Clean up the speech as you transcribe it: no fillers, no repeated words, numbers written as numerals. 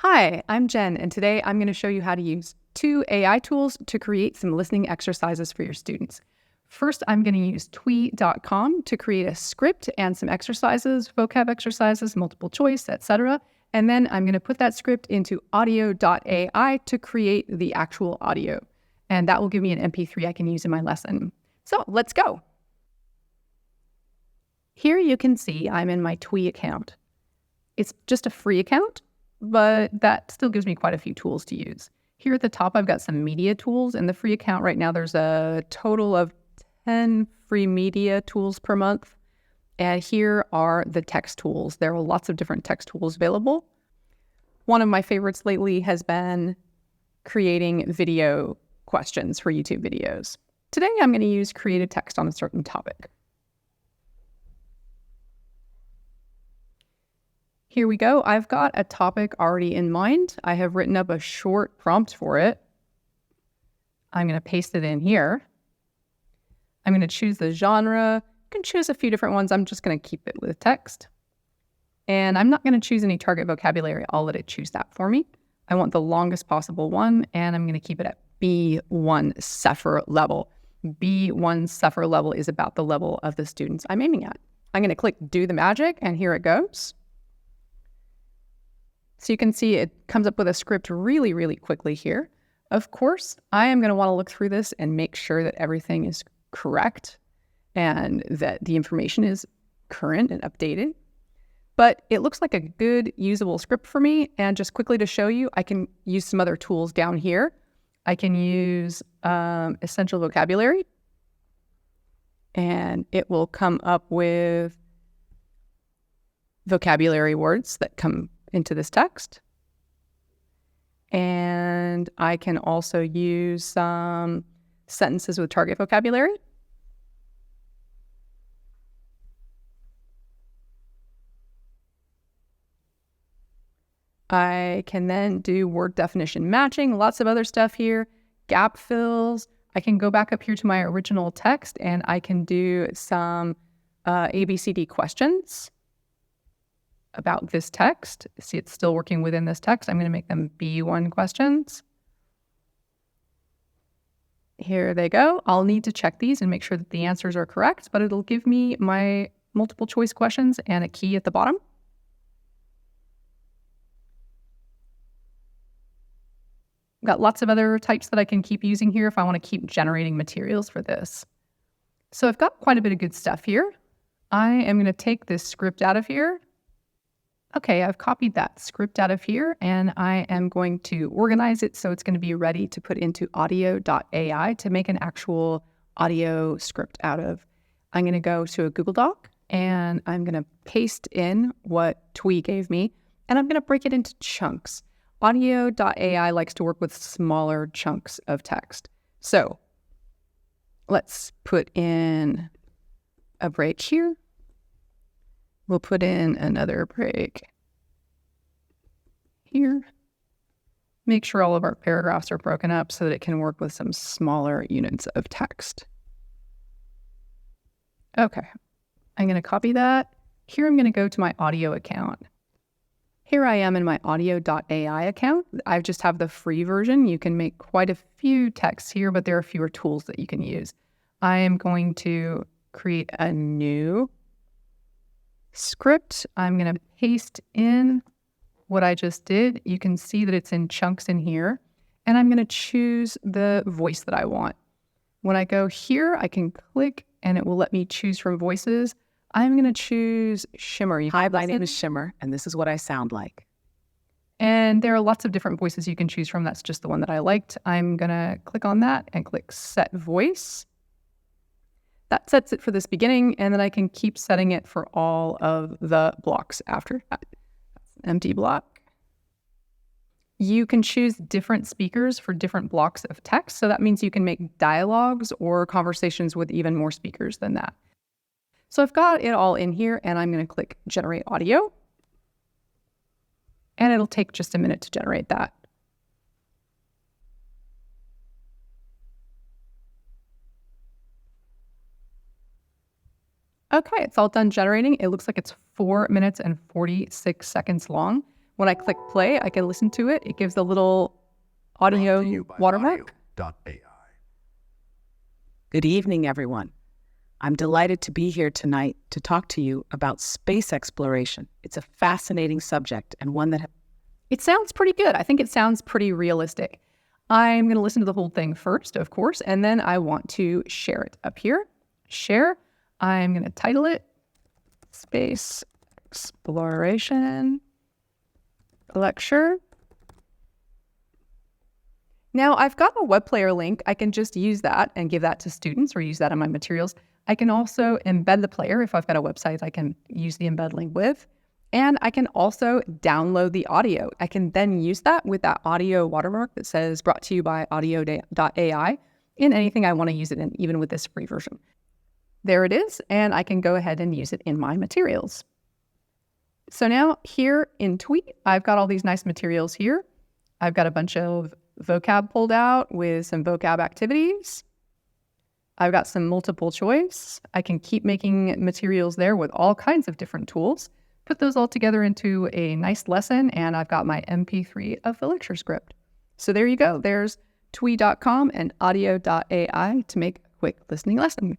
Hi, I'm Jen, and today I'm going to show you how to use two AI tools to create some listening exercises for your students. First, I'm going to use twee.com to create a script and some exercises, vocab exercises, multiple choice, etc. And then I'm going to put that script into audio.ai to create the actual audio. And that will give me an MP3 I can use in my lesson. So let's go. Here you can see I'm in my Twee account. It's just a free account, but that still gives me quite a few tools to use. Here at the top, I've got some media tools. In the free account right now, there's a total of 10 free media tools per month. And here are the text tools. There are lots of different text tools available. One of my favorites lately has been creating video questions for YouTube videos. Today, I'm going to use create a text on a certain topic. Here we go. I've got a topic already in mind. I have written up a short prompt for it. I'm going to paste it in here. I'm going to choose the genre. You can choose a few different ones. I'm just going to keep it with text. And I'm not going to choose any target vocabulary. I'll let it choose that for me. I want the longest possible one, and I'm going to keep it at B1 Cepher level. B1 Cepher level is about the level of the students I'm aiming at. I'm going to click Do the Magic, and here it goes. So you can see it comes up with a script really, really quickly here. Of course, I am going to want to look through this and make sure that everything is correct and that the information is current and updated. But it looks like a good usable script for me. And just quickly to show you, I can use some other tools down here. I can use essential vocabulary, and it will come up with vocabulary words that come into this text. And I can also use some sentences with target vocabulary. I can then do word definition matching, lots of other stuff here, gap fills. I can go back up here to my original text and I can do some ABCD questions about this text. See, it's still working within this text. I'm going to make them B1 questions. Here they go. I'll need to check these and make sure that the answers are correct, but it'll give me my multiple choice questions and a key at the bottom. Got lots of other types that I can keep using here if I want to keep generating materials for this. So I've got quite a bit of good stuff here. I am going to take this script out of here. Okay, I've copied that script out of here and I am going to organize it so it's going to be ready to put into audio.ai to make an actual audio script out of. I'm going to go to a Google Doc and I'm going to paste in what Twee gave me and I'm going to break it into chunks. Audio.ai likes to work with smaller chunks of text. So let's put in a break here. We'll put in another break here. Make sure all of our paragraphs are broken up so that it can work with some smaller units of text. Okay, I'm going to copy that. Here I'm going to go to my audio account. Here I am in my audio.ai account. I just have the free version. You can make quite a few texts here, but there are fewer tools that you can use. I am going to create a new script. I'm going to paste in what I just did. You can see that it's in chunks in here. And I'm going to choose the voice that I want. When I go here, I can click and it will let me choose from voices. I'm going to choose Shimmer. Hi, my name is Shimmer, and this is what I sound like. And there are lots of different voices you can choose from. That's just the one that I liked. I'm going to click on that and click Set Voice. That sets it for this beginning, and then I can keep setting it for all of the blocks after that. That's an empty block. You can choose different speakers for different blocks of text. So that means you can make dialogues or conversations with even more speakers than that. So I've got it all in here, and I'm going to click Generate Audio. And it'll take just a minute to generate that. Okay, it's all done generating. It looks like it's 4 minutes and 46 seconds long. When I click play, I can listen to it. It gives a little audio watermark. Good evening, everyone. I'm delighted to be here tonight to talk to you about space exploration. It's a fascinating subject and one that... It sounds pretty good. I think it sounds pretty realistic. I'm going to listen to the whole thing first, of course, and then I want to share it up here. Share. I'm going to title it Space Exploration Lecture. Now, I've got a web player link. I can just use that and give that to students or use that in my materials. I can also embed the player. If I've got a website I can use the embed link with. And I can also download the audio. I can then use that with that audio watermark that says brought to you by audio.ai in anything I want to use it in, even with this free version. There it is, and I can go ahead and use it in my materials. So now here in Twee, I've got all these nice materials here. I've got a bunch of vocab pulled out with some vocab activities. I've got some multiple choice. I can keep making materials there with all kinds of different tools, put those all together into a nice lesson, and I've got my MP3 of the lecture script. So there you go. There's twee.com and audio.ai to make a quick listening lesson.